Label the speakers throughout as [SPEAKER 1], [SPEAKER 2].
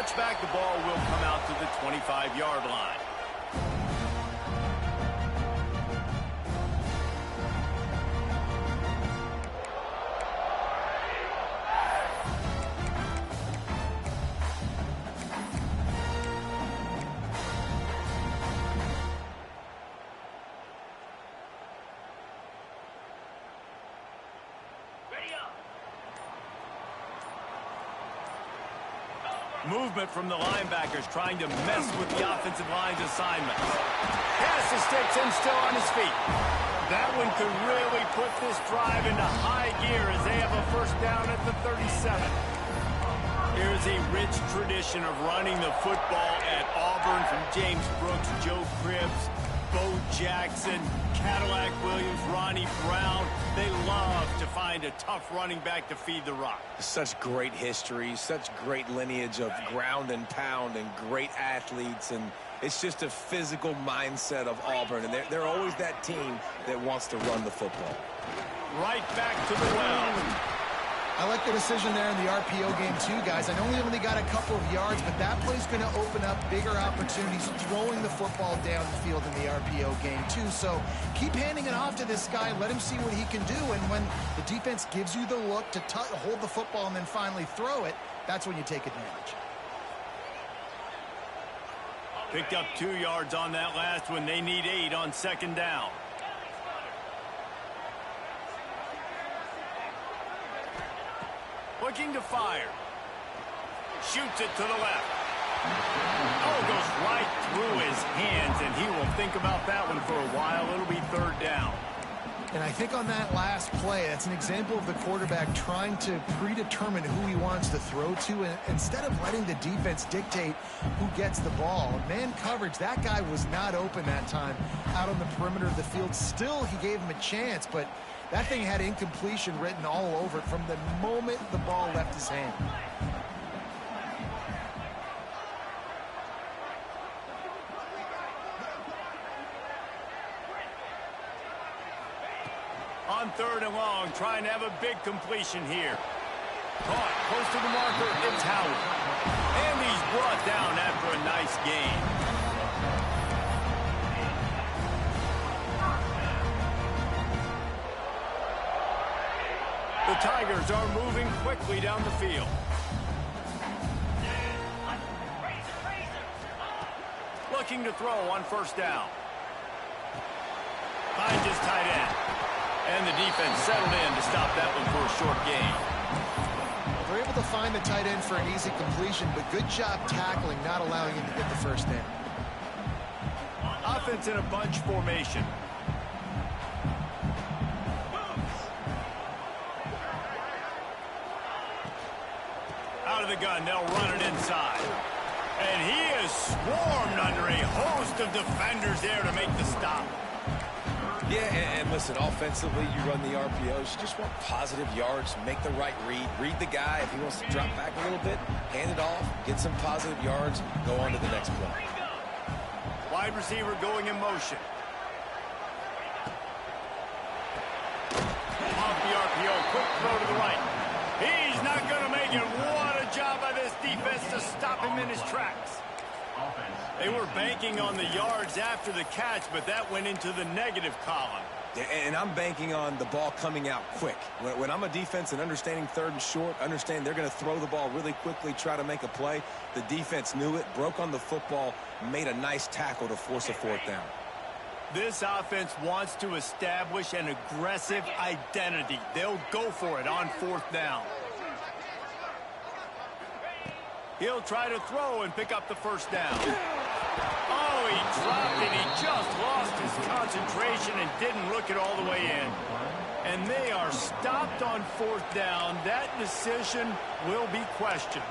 [SPEAKER 1] touchback, the ball will come out to the 25-yard line. Movement from the linebackers trying to mess with the offensive line's assignments. Pass to Sticks and still on his feet. That one could really put this drive into high gear as they have a first down at the 37. Here's a rich tradition of running the football at Auburn from James Brooks, Joe Cribbs, Bo Jackson, Cadillac Williams, Ronnie Brown. They love to find a tough running back to feed the rock.
[SPEAKER 2] Such great history, such great lineage of ground and pound and great athletes, and it's just a physical mindset of Auburn, and they're always that team that wants to run the football.
[SPEAKER 1] Right back to the well.
[SPEAKER 3] I like the decision there in the RPO game too, guys. I know he only got a couple of yards, but that play's going to open up bigger opportunities throwing the football down the field in the RPO game too. So keep handing it off to this guy. Let him see what he can do. And when the defense gives you the look to hold the football and then finally throw it, that's when you take advantage.
[SPEAKER 1] Picked up 2 yards on that last one. They need 8 on second down. Looking to fire. Shoots it to the left. Oh, goes right through his hands, and he will think about that one for a while. It'll be third down.
[SPEAKER 3] And I think on that last play, that's an example of the quarterback trying to predetermine who he wants to throw to, and instead of letting the defense dictate who gets the ball. Man coverage, that guy was not open that time out on the perimeter of the field. Still, he gave him a chance, but that thing had incompletion written all over it from the moment the ball left his hand.
[SPEAKER 1] On third and long, trying to have a big completion here. Caught close to the marker, it's Howard. And he's brought down after a nice gain. The Tigers are moving quickly down the field. Looking to throw on first down. Finds his tight end. And the defense settled in to stop that one for a short gain.
[SPEAKER 3] They're able to find the tight end for an easy completion, but good job tackling, not allowing him to get the first down.
[SPEAKER 1] Offense in a bunch formation. Out of the gun, they'll run it inside. And he is swarmed under a host of defenders there to make the stop.
[SPEAKER 2] Yeah, and listen, offensively, you run the RPOs. You just want positive yards, make the right read. Read the guy. If he wants to drop back a little bit, hand it off, get some positive yards, go on to the next play.
[SPEAKER 1] Wide receiver going in motion. Off the RPO, quick throw to the right. He's not going to make it. What a job by this defense to stop him in his tracks. They were banking on the yards after the catch, but that went into the negative column.
[SPEAKER 2] And I'm banking on the ball coming out quick. When I'm a defense and understanding third and short, understand they're going to throw the ball really quickly, try to make a play. The defense knew it, broke on the football, made a nice tackle to force a fourth down.
[SPEAKER 1] This offense wants to establish an aggressive identity. They'll go for it on fourth down. He'll try to throw and pick up the first down. Oh, he dropped it. He just lost his concentration and didn't look it all the way in. And they are stopped on fourth down. That decision will be questioned.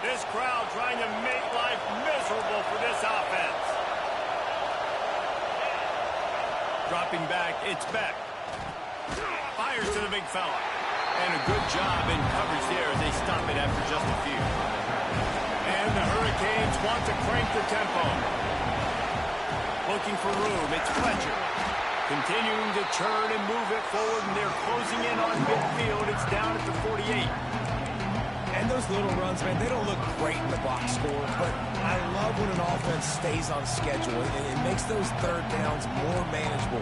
[SPEAKER 1] This crowd trying to make life miserable for this offense. Dropping back, it's Beck. Fires to the big fella. And a good job in coverage there as they stop it after just a few. And the Hurricanes Canes want to crank the tempo. Looking for room, it's Fletcher. Continuing to churn and move it forward, and they're closing in on midfield. It's down at the 48.
[SPEAKER 2] And those little runs, man, they don't look great in the box score, but I love when an offense stays on schedule. It makes those third downs more manageable,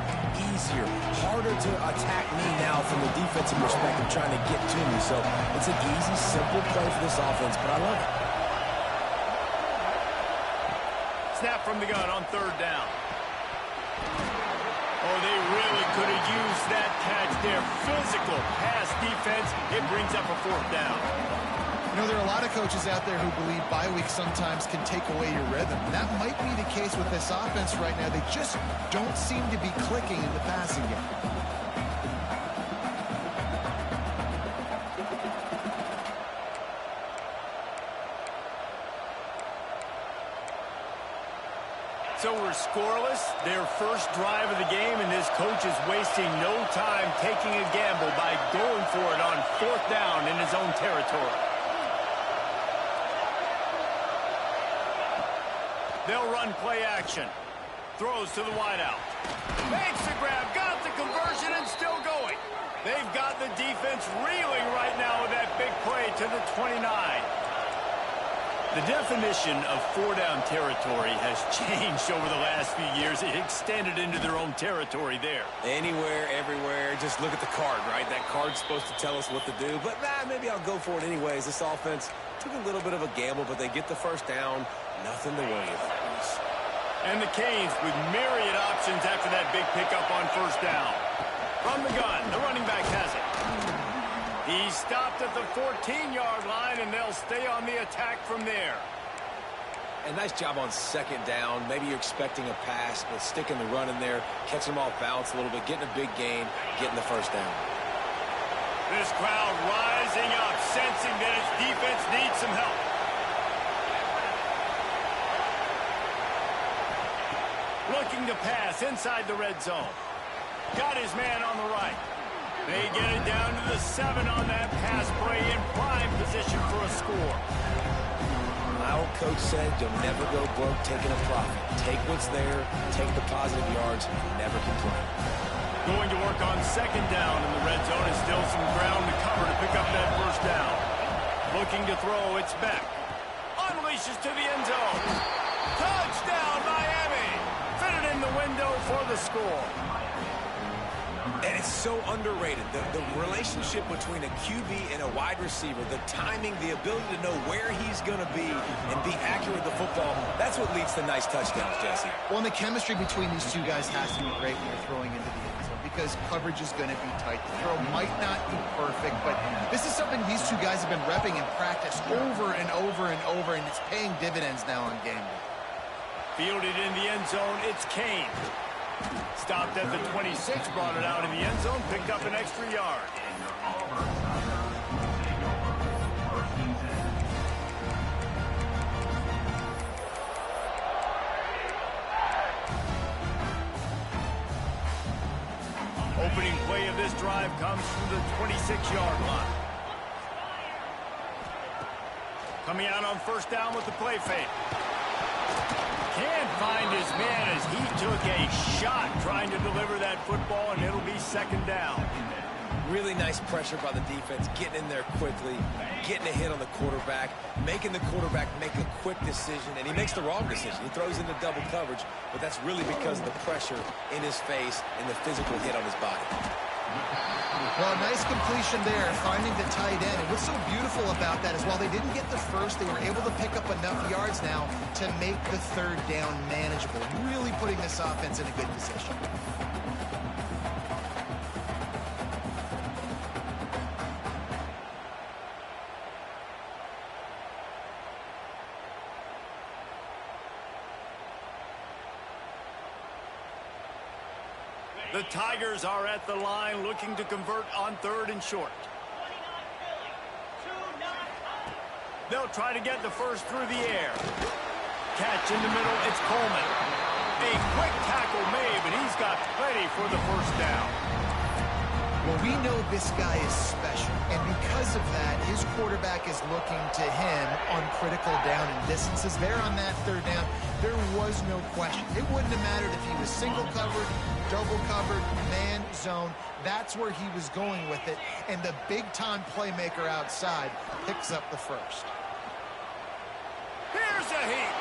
[SPEAKER 2] easier, harder to attack me now from the defensive perspective trying to get to me. So it's an easy, simple play for this offense, but I love it.
[SPEAKER 1] Snap from the gun on third down. Oh, they really could have used that catch there. Physical pass defense. It brings up a fourth down.
[SPEAKER 3] You know, there are a lot of coaches out there who believe bye weeks sometimes can take away your rhythm. That might be the case with this offense right now. They just don't seem to be clicking in the passing game.
[SPEAKER 1] So we're scoreless, their first drive of the game, and this coach is wasting no time taking a gamble by going for it on fourth down in his own territory. They'll run play action. Throws to the wideout. Makes the grab, got the conversion, and still going. They've got the defense reeling right now with that big play to the 29. The definition of four-down territory has changed over the last few years. It extended into their own territory there.
[SPEAKER 2] Anywhere, everywhere, just look at the card, right? That card's supposed to tell us what to do, but maybe I'll go for it anyways. This offense took a little bit of a gamble, but they get the first down. Nothing to worry about, Bruce.
[SPEAKER 1] And the Canes with myriad options after that big pickup on first down. From the gun, the running back has it. He stopped at the 14-yard line, and they'll stay on the attack from there.
[SPEAKER 2] And nice job on second down. Maybe you're expecting a pass, but sticking the run in there, catching them off balance a little bit, getting a big gain, getting the first down.
[SPEAKER 1] This crowd rising up, sensing that its defense needs some help. Looking to pass inside the red zone. Got his man on the right. They get it down to the 7 on that pass play in prime position for a score.
[SPEAKER 2] My old coach said you'll never go broke taking a profit. Take what's there, take the positive yards, and never complain.
[SPEAKER 1] Going to work on second down in the red zone, and still some ground to cover to pick up that first down. Looking to throw, it's Beck. Unleashes to the end zone. Touchdown, Miami! Fitted in the window for the score.
[SPEAKER 2] And it's so underrated. The relationship between a QB and a wide receiver, the timing, the ability to know where he's going to be and be accurate with the football, that's what leads to nice touchdowns, Jesse.
[SPEAKER 3] Well, and the chemistry between these two guys has to be great when you're throwing into the end zone because coverage is going to be tight. The throw might not be perfect, but this is something these two guys have been repping in practice over and over and over, and it's paying dividends now on game day.
[SPEAKER 1] Fielded in the end zone, it's Kane. Stopped at the 26, brought it out in the end zone, picked up an extra yard. Opening play of this drive comes from the 26-yard line. Coming out on first down with the play fake. Can't find his man as he took a shot trying to deliver that football, and it'll be second down.
[SPEAKER 2] Really nice pressure by the defense, getting in there quickly, getting a hit on the quarterback, making the quarterback make a quick decision, and he makes the wrong decision. He throws into double coverage, but that's really because of the pressure in his face and the physical hit on his body.
[SPEAKER 3] Well, nice completion there, finding the tight end. And what's so beautiful about that is while they didn't get the first, they were able to pick up enough yards now to make the third down manageable, really putting this offense in a good position.
[SPEAKER 1] The Tigers are at the line looking to convert on third and short. They'll try to get the first through the air. Catch in the middle, it's Coleman. A quick tackle made, but he's got plenty for the first down.
[SPEAKER 3] Well, we know this guy is special, and because of that, his quarterback is looking to him on critical down and distances. There on that third down, there was no question. It wouldn't have mattered if he was single covered, double covered, man, zone. That's where he was going with it, and the big-time playmaker outside picks up the first.
[SPEAKER 1] Here's a heat.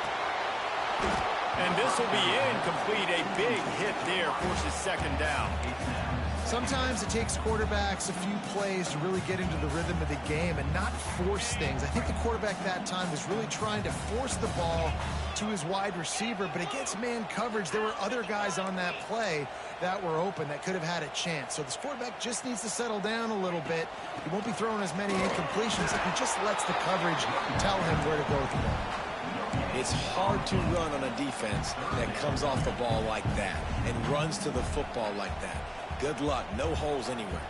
[SPEAKER 1] And this will be incomplete. A big hit there forces second down.
[SPEAKER 3] Sometimes it takes quarterbacks a few plays to really get into the rhythm of the game and not force things. I think the quarterback that time was really trying to force the ball to his wide receiver, but against man coverage, there were other guys on that play that were open that could have had a chance. So this quarterback just needs to settle down a little bit. He won't be throwing as many incompletions if he just lets the coverage tell him where to go with the ball.
[SPEAKER 2] It's hard to run on a defense that comes off the ball like that and runs to the football like that. Good luck. No holes anywhere.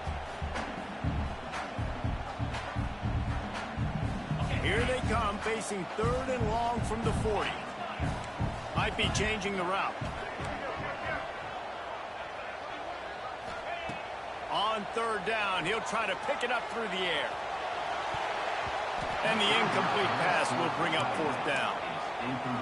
[SPEAKER 1] Here they come, facing third and long from the 40. Might be changing the route. On third down, he'll try to pick it up through the air. And the incomplete pass will bring up fourth down.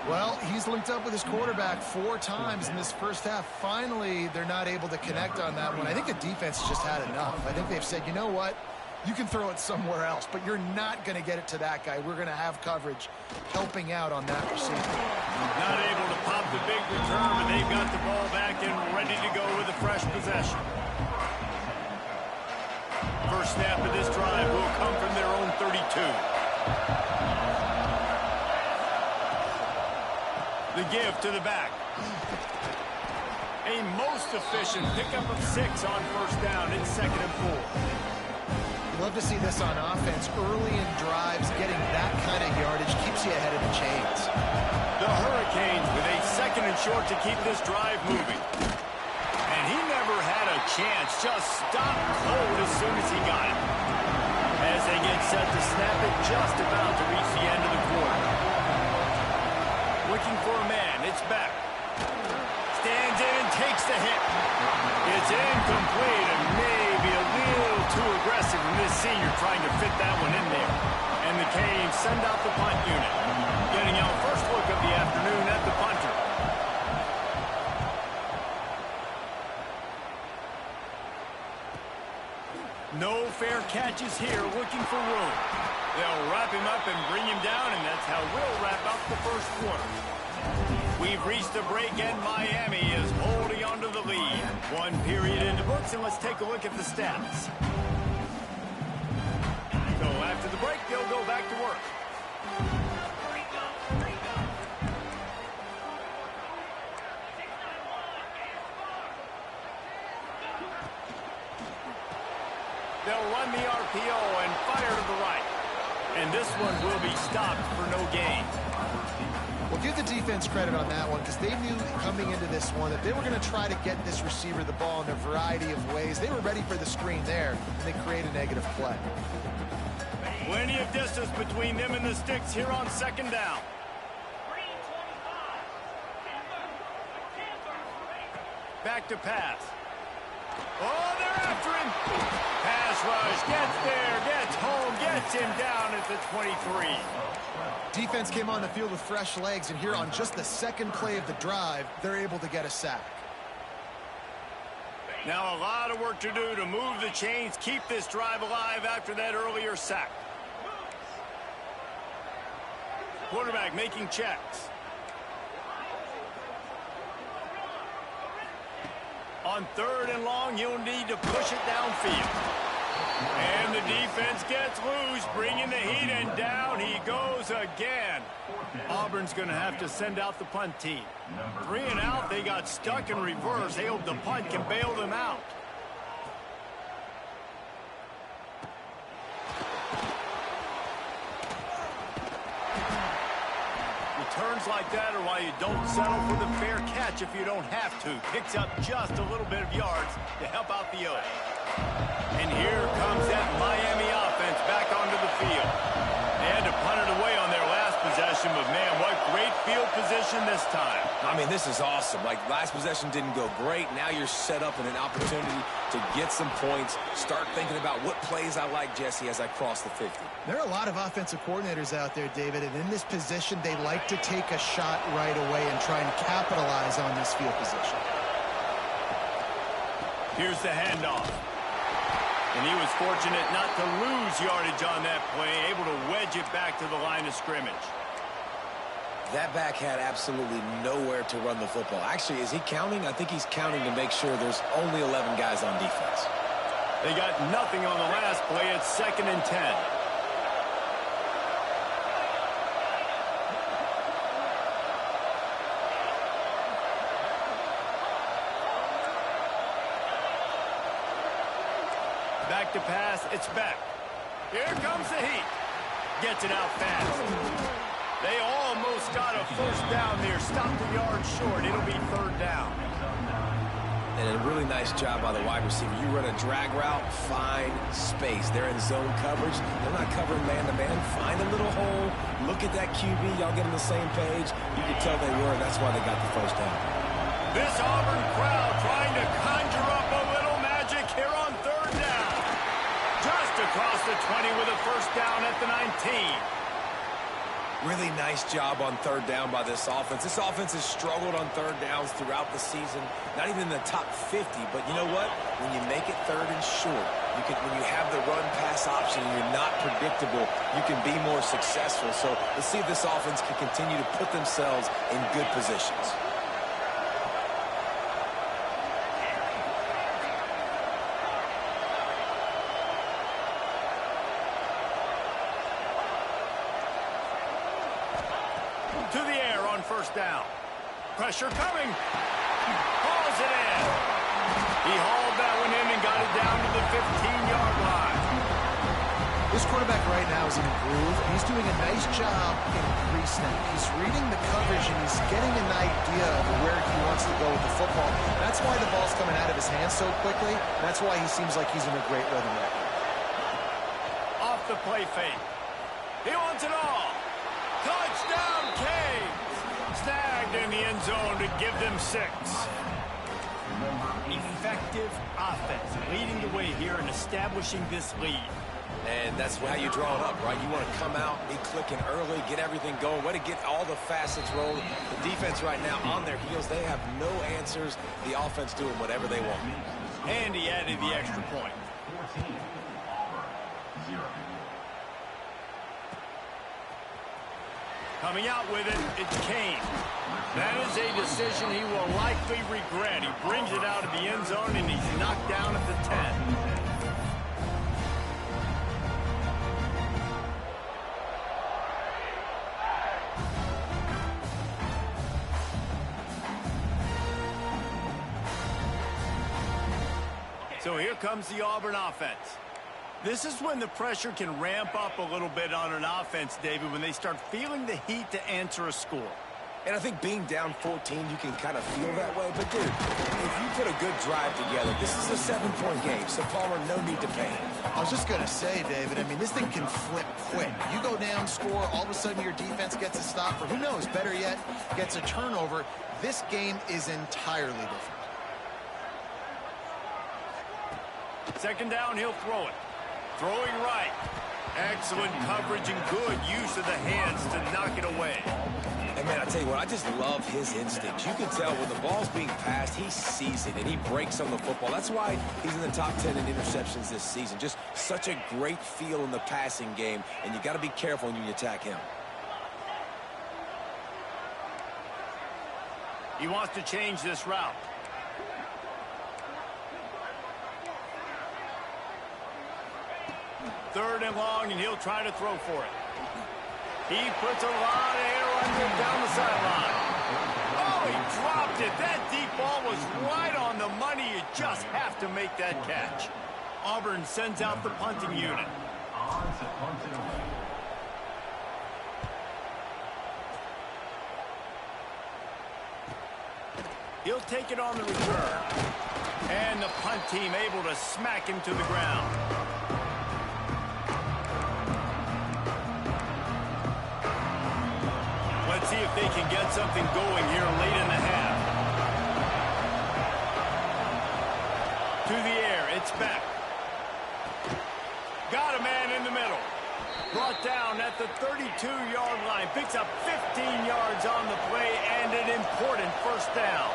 [SPEAKER 3] Well, he's linked up with his quarterback 4 times in this first half. Finally, they're not able to connect on that one. I think the defense just had enough. I think they've said, you know what? You can throw it somewhere else, but you're not going to get it to that guy. We're going to have coverage helping out on that receiver.
[SPEAKER 1] Not able to pop the big return, but they've got the ball back and ready to go with a fresh possession. First snap of this drive will come from their own 32. The give to the back. A most efficient pickup of 6 on first down. It's 2nd and 4.
[SPEAKER 3] Love to see this on offense. Early in drives, getting that kind of yardage keeps you ahead of the chains.
[SPEAKER 1] The Hurricanes with a 2nd and short to keep this drive moving. And he never had a chance. Just stopped cold as soon as he got it. As they get set to snap it, just about to reach the end of the quarter. Looking for a man. It's back. Stands in and takes the hit. It's incomplete and maybe a little too aggressive from this senior trying to fit that one in there. And the Canes send out the punt unit. Getting our first look of the afternoon at the punter. No fair catches here, looking for room. They'll wrap him up and bring him down, and that's how we'll wrap up the first quarter. We've reached the break, and Miami is holding on to the lead. 1 period in the books, and let's take a look at the stats. So after the break, they'll go back to work. They'll run the RPO and fire to the right. And this one will be stopped for no gain.
[SPEAKER 3] Well, give the defense credit on that one because they knew coming into this one that they were going to try to get this receiver the ball in a variety of ways. They were ready for the screen there, and they create a negative play.
[SPEAKER 1] Plenty of distance between them and the sticks here on 2nd down. Back to pass. Oh, they're after him. Pass rush, gets there, gets home, gets him down at the 23.
[SPEAKER 3] Defense came on the field with fresh legs, and here on just the 2nd play of the drive, they're able to get a sack.
[SPEAKER 1] Now a lot of work to do to move the chains, keep this drive alive after that earlier sack. Quarterback making checks. On 3rd and long, you'll need to push it downfield. And the defense gets loose, bringing the heat, and down he goes again. Auburn's going to have to send out the punt team. 3 and out, they got stuck in reverse. They hope the punt can bail them out. Returns like that are why you don't settle for the fair catch if you don't have to. Picks up just a little bit of yards to help out the Oaks. And here comes that Miami offense back onto the field. They had to punt it away on their last possession. possession, but man, what great field position this time.
[SPEAKER 2] I mean, this is awesome. Like, last possession didn't go great. Now you're set up in an opportunity to get some points. Start thinking about what plays I like, Jesse, as I cross the 50.
[SPEAKER 3] There are a lot of offensive coordinators out there, David, and in this position, they like to take a shot right away and try and capitalize on this field position.
[SPEAKER 1] Here's the handoff. And he was fortunate not to lose yardage on that play, able to wedge it back to the line of scrimmage.
[SPEAKER 2] That back had absolutely nowhere to run the football. Actually, is he counting? I think he's counting to make sure there's only 11 guys on defense.
[SPEAKER 1] They got nothing on the last play. It's 2nd and 10. Back to pass. It's back. Here comes the heat. Gets it out fast. They almost got a first down there. Stopped a yard short. It'll be 3rd down.
[SPEAKER 2] And a really nice job by the wide receiver. You run a drag route, find space. They're in zone coverage. They're not covering man-to-man. Find a little hole. Look at that QB. Y'all get on the same page. You can tell they were, and that's why they got the first down.
[SPEAKER 1] This Auburn crowd trying to conjure up a little magic here on 3rd down. Just across the 20 with a first down at the 19.
[SPEAKER 2] Really nice job on 3rd down by this offense. This offense has struggled on 3rd downs throughout the season. Not even in the top 50, but you know what? When you make it 3rd and short, when you have the run-pass option and you're not predictable, you can be more successful. So let's see if this offense can continue to put themselves in good positions.
[SPEAKER 1] To the air on 1st down. Pressure coming. Hauls it in. He hauled that one in and got it down to the 15-yard line.
[SPEAKER 3] This quarterback right now is in a groove, and he's doing a nice job in pre-snap. He's reading the coverage, and he's getting an idea of where he wants to go with the football. That's why the ball's coming out of his hands so quickly. That's why he seems like he's in a great rhythm right now.
[SPEAKER 1] Off the play fake. He wants it all. Touchdown, Canes! Snagged in the end zone to give them 6. Effective offense, leading the way here and establishing this lead.
[SPEAKER 2] And that's how you draw it up, right? You want to come out, be clicking early, get everything going, way to get all the facets rolling. The defense right now on their heels, they have no answers. The offense doing whatever they want.
[SPEAKER 1] And he added the extra point. Coming out with it, it's Kane. That is a decision he will likely regret. He brings it out of the end zone, and he's knocked down at the 10. So here comes the Auburn offense. This is when the pressure can ramp up a little bit on an offense, David, when they start feeling the heat to answer a score.
[SPEAKER 2] And I think being down 14, you can kind of feel that way. But, dude, if you put a good drive together, this is a 7-point game, so Palmer, no need to panic.
[SPEAKER 3] I was just going to say, David, I mean, this thing can flip quick. You go down, score, all of a sudden your defense gets a stop, or who knows, better yet, gets a turnover. This game is entirely different.
[SPEAKER 1] 2nd down, he'll throw it. Throwing right. Excellent coverage and good use of the hands to knock it away.
[SPEAKER 2] And, man, I tell you what, I just love his instincts. You can tell when the ball's being passed, he sees it, and he breaks on the football. That's why he's in the top 10 in interceptions this season. Just such a great feel in the passing game, and you got to be careful when you attack him.
[SPEAKER 1] He wants to change this route. Third and long, and he'll try to throw for it. He puts a lot of air under it down the sideline. Oh, he dropped it. That deep ball was right on the money. You just have to make that catch. Auburn sends out the punting unit. He'll take it on the return. And the punt team able to smack him to the ground. Let's see if they can get something going here late in the half. To the air, it's back. Got a man in the middle. Brought down at the 32-yard line. Picks up 15 yards on the play and an important first down.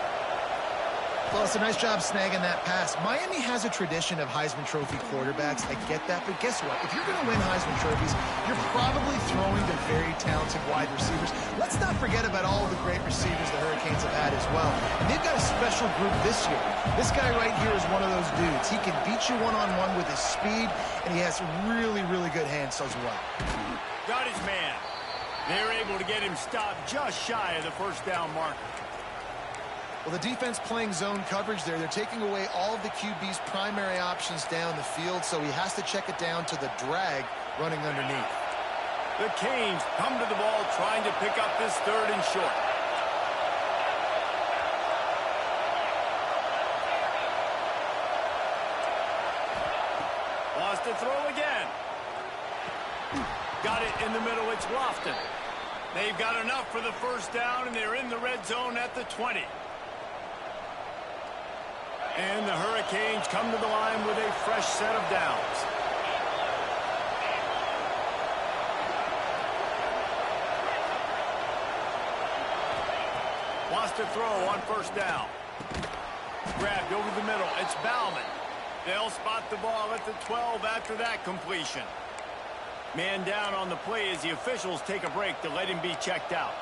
[SPEAKER 3] Well, it's a nice job snagging that pass. Miami has a tradition of Heisman Trophy quarterbacks. I get that, but guess what? If you're going to win Heisman Trophies, you're probably throwing to very talented wide receivers. Let's not forget about all of the great receivers the Hurricanes have had as well. And they've got a special group this year. This guy right here is one of those dudes. He can beat you one-on-one with his speed, and he has really, really good hands as well.
[SPEAKER 1] Got his man. They're able to get him stopped just shy of the first down marker.
[SPEAKER 3] Well, the defense playing zone coverage there. They're taking away all of the QB's primary options down the field, so he has to check it down to the drag running underneath.
[SPEAKER 1] The Canes come to the ball trying to pick up this 3rd and short. Wants to throw again. Got it in the middle. It's Lofton. They've got enough for the first down, and they're in the red zone at the 20. And the Hurricanes come to the line with a fresh set of downs. Wants to throw on first down. Grabbed over the middle. It's Bauman. They'll spot the ball at the 12 after that completion. Man down on the play as the officials take a break to let him be checked out.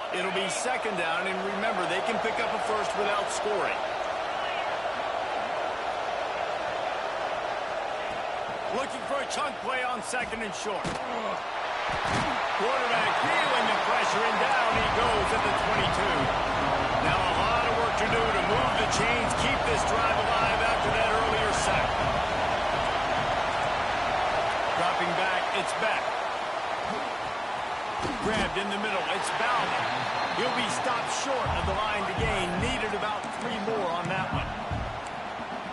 [SPEAKER 1] It'll be 2nd down, and remember, they can pick up a first without scoring. Looking for a chunk play on 2nd and short. Quarterback feeling the pressure, and down he goes at the 22. Now a lot of work to do to move the chains, keep this drive alive after that earlier sack. Dropping back, it's back. Grabbed in the middle, it's Bauman. He'll be stopped short of the line to gain. Needed about 3 more on that one.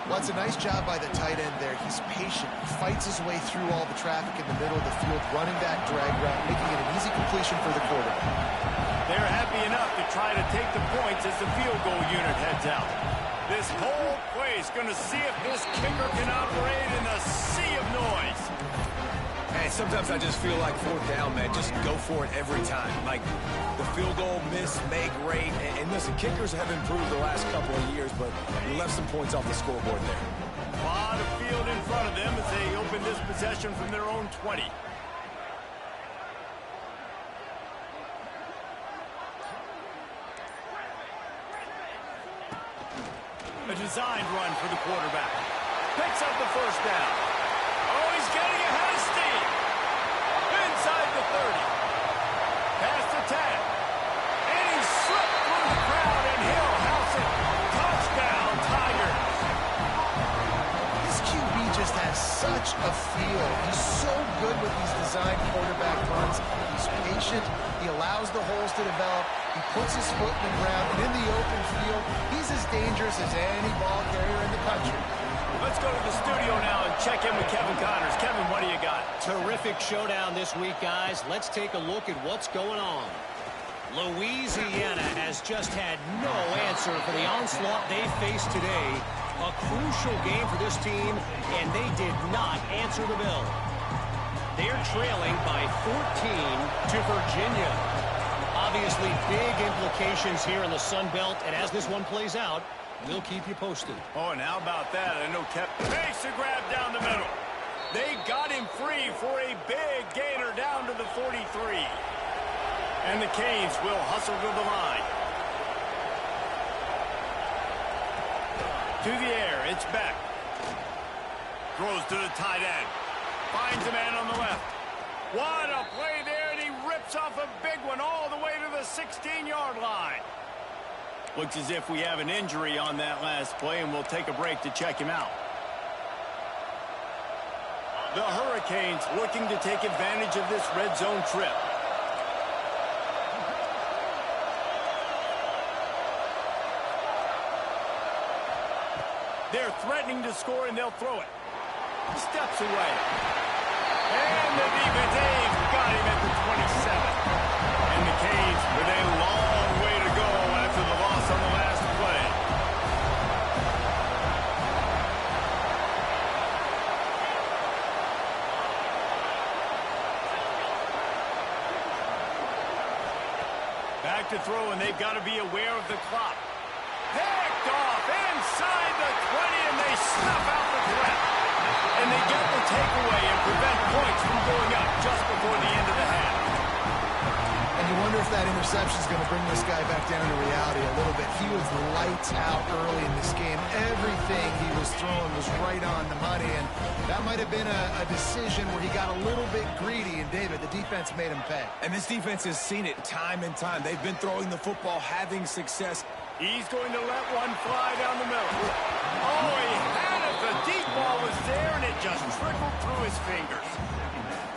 [SPEAKER 3] Well, it's a nice job by the tight end there. He's patient. He fights his way through all the traffic in the middle of the field, running that drag route, making it an easy completion for the quarterback.
[SPEAKER 1] They're happy enough to try to take the points as the field goal unit heads out. This whole play is going to see if this kicker can operate in a sea of noise.
[SPEAKER 2] Hey, sometimes I just feel like 4th down, man. Just go for it every time. Like the field goal, miss, make, rate. And listen, kickers have improved the last couple of years, but we left some points off the scoreboard there.
[SPEAKER 1] A lot of field in front of them as they open this possession from their own 20. A designed run for the quarterback. Picks up the first down. Oh, he's getting ahead of steam. Inside the 30. Past the 10. And he slipped through the crowd, and he'll house it. Touchdown, Tigers.
[SPEAKER 3] This QB just has such a feel. He's so good with these designed quarterback runs. He's patient. He allows the holes to develop. He puts his foot in the ground, and in the open field, he's as dangerous as any ball carrier in the country.
[SPEAKER 1] Let's go to the studio now and check in with Kevin Connors. Kevin, what do you got?
[SPEAKER 4] Terrific showdown this week, guys. Let's take a look at what's going on. Louisiana has just had no answer for the onslaught they faced today. A crucial game for this team, and they did not answer the bell. They're trailing by 14 to Virginia. Obviously, big implications here in the Sun Belt, and as this one plays out, we'll keep you posted.
[SPEAKER 1] Oh, and how about that? I know Kevin makes a grab down the middle. They got him free for a big gainer down to the 43. And the Canes will hustle to the line. To the air, it's back. Throws to the tight end. Finds a man on the left. What a play there, and he rips off a big one all the way to the 16-yard line. Looks as if we have an injury on that last play, and we'll take a break to check him out. The Hurricanes looking to take advantage of this red zone trip. They're threatening to score, and they'll throw it. Steps away. And the defense, they've got got him at the 27. And the Canes with a long way to go after the loss on the last play. Back to throw, and they've got to be aware of the clock. Picked off inside the 20, and they snuff out the threat. And they get the takeaway and prevent points from going up just before the end of the half.
[SPEAKER 3] And you wonder if that interception is going to bring this guy back down to reality a little bit. He was lights out early in this game. Everything he was throwing was right on the money, and that might have been a decision where he got a little bit greedy, and David, the defense made him pay.
[SPEAKER 2] And this defense has seen it time and time. They've been throwing the football, having success.
[SPEAKER 1] He's going to let one fly down the middle. Oh, he had it. The deep ball was there, and it just trickled through his fingers.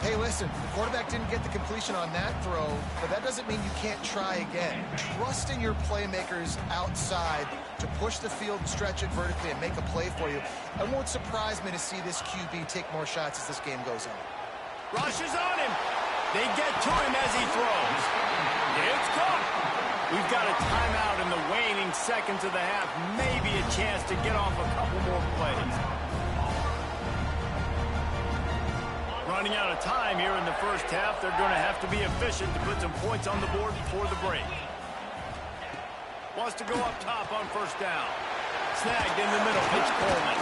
[SPEAKER 3] Hey, listen, the quarterback didn't get the completion on that throw, but that doesn't mean you can't try again. Trust in your playmakers outside to push the field, stretch it vertically, and make a play for you. It won't surprise me to see this QB take more shots as this game goes on.
[SPEAKER 1] Rush is on him. They get to him as he throws. It's caught. We've got a timeout in the waning seconds of the half. Maybe a chance to get off a couple more plays. Running out of time here in the first half. They're going to have to be efficient to put some points on the board before the break. Wants to go up top on first down. Snagged in the middle. It's Coleman.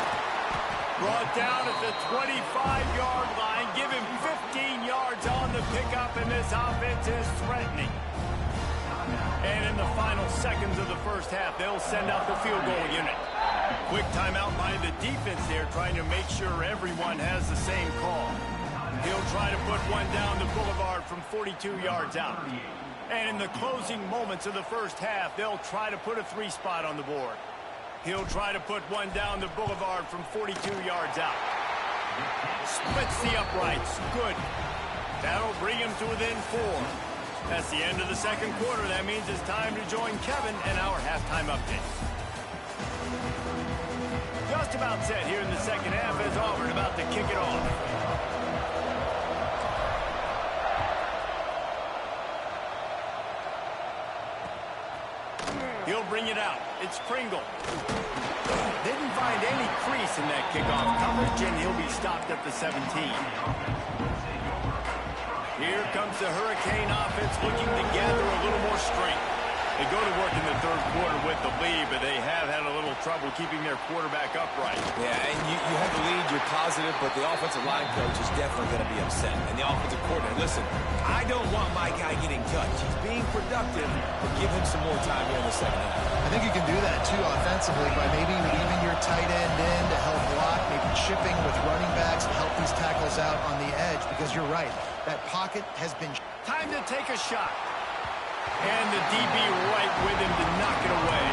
[SPEAKER 1] Brought down at the 25-yard line. Give him 15 yards on the pickup, and this offense is threatening. And in the final seconds of the first half, they'll send out the field goal unit. Quick timeout by the defense there, trying to make sure everyone has the same call. He'll try to put one down the boulevard from 42 yards out. And in the closing moments of the first half, they'll try to put a three-spot on the board. He'll try to put one down the boulevard from 42 yards out. Splits the uprights. Good. That'll bring him to within 4. That's the end of the second quarter. That means it's time to join Kevin and our halftime update. Just about set here in the second half as Auburn about to kick it off. He'll bring it out. It's Pringle. Didn't find any crease in that kickoff coverage, and he'll be stopped at the 17. Here comes the Hurricane offense looking to gather a little more strength. They go to work in the third quarter with the lead, but they have had a little trouble keeping their quarterback upright.
[SPEAKER 2] Yeah, and you have the lead, you're positive, but the offensive line coach is definitely going to be upset. And the offensive coordinator, listen, I don't want my guy getting touched. He's being productive, but give him some more time here in the second half.
[SPEAKER 3] I think you can do that, too, offensively, by maybe leaving your tight end in to help block, maybe chipping with running backs to help these tackles out on the edge, because you're right. That pocket has been...
[SPEAKER 1] Time to take a shot. And the DB right with him to knock it away.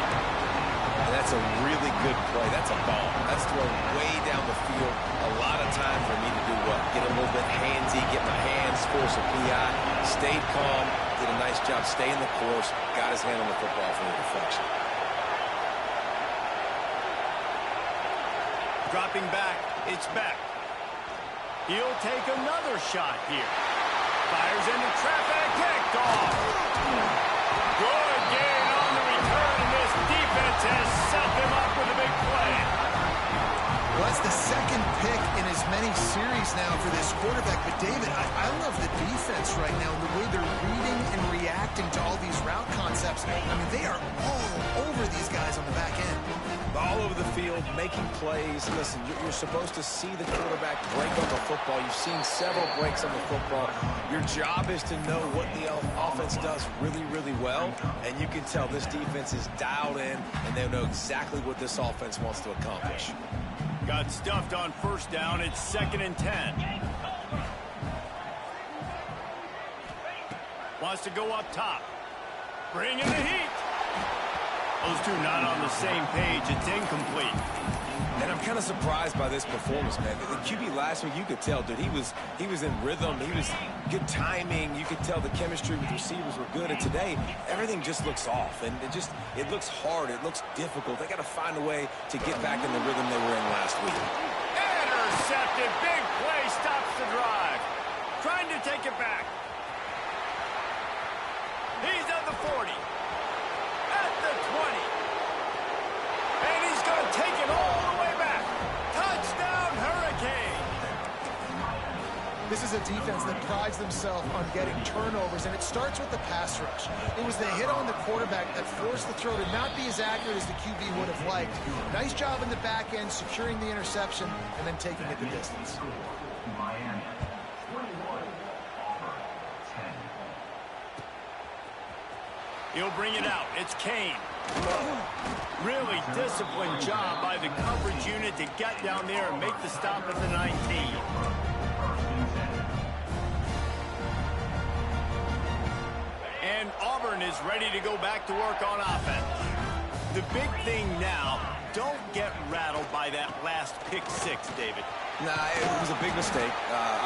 [SPEAKER 2] And that's a really good play. That's a ball. That's thrown way down the field. A lot of time for me to do what? Get a little bit handsy, get my hands, force a PI. Stayed calm, did a nice job staying the course, got his hand on the football for the deflection.
[SPEAKER 1] Dropping back, it's back. He'll take another shot here. Fires into traffic, picked off. Good gain on the return, and this defense has set them up with a big play.
[SPEAKER 3] Well, that's the second pick in as many series now for this quarterback. But, David, I love the defense right now, the way they're reading and reacting to all these route concepts. I mean, they are all over these guys on the back end.
[SPEAKER 2] All over the field, making plays. Listen, you're supposed to see the quarterback break on the football. You've seen several breaks on the football. Your job is to know what the offense does really, really well. And you can tell this defense is dialed in, and they know exactly what this offense wants to accomplish.
[SPEAKER 1] Got stuffed on first down. It's 2nd and 10. Wants to go up top. Bring in the heat. Those two not on the same page. It's incomplete.
[SPEAKER 2] And I'm kind of surprised by this performance, man. The QB last week, you could tell, dude, he was in rhythm. He was good timing. You could tell the chemistry with receivers were good. And today, everything just looks off. And it looks hard. It looks difficult. They got to find a way to get back in the rhythm they were in last week.
[SPEAKER 1] Intercepted. Big play stops the drive. Trying to take it back. 40. At the 20. And he's going to take it all the way back. Touchdown, Hurricane.
[SPEAKER 3] This is a defense that prides themselves on getting turnovers, and it starts with the pass rush. It was the hit on the quarterback that forced the throw to not be as accurate as the QB would have liked. Nice job in the back end, securing the interception, and then taking it the distance.
[SPEAKER 1] He'll bring it out. It's Kane. Really disciplined job by the coverage unit to get down there and make the stop at the 19. And Auburn is ready to go back to work on offense. The big thing now, don't get rattled by that last pick six, David.
[SPEAKER 2] Nah, it was a big mistake.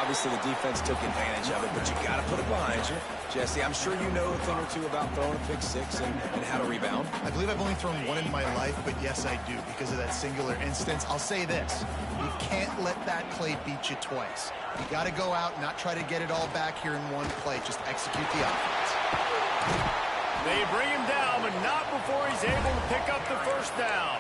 [SPEAKER 2] Obviously, the defense took advantage of it, but you got to put it behind you. Jesse, I'm sure you know a thing or two about throwing a pick six and how to rebound.
[SPEAKER 3] I believe I've only thrown one in my life, but yes, I do, because of that singular instance. I'll say this. You can't let that play beat you twice. You got to go out and not try to get it all back here in one play. Just execute the offense.
[SPEAKER 1] They bring him down, but not before he's able to pick up the first down.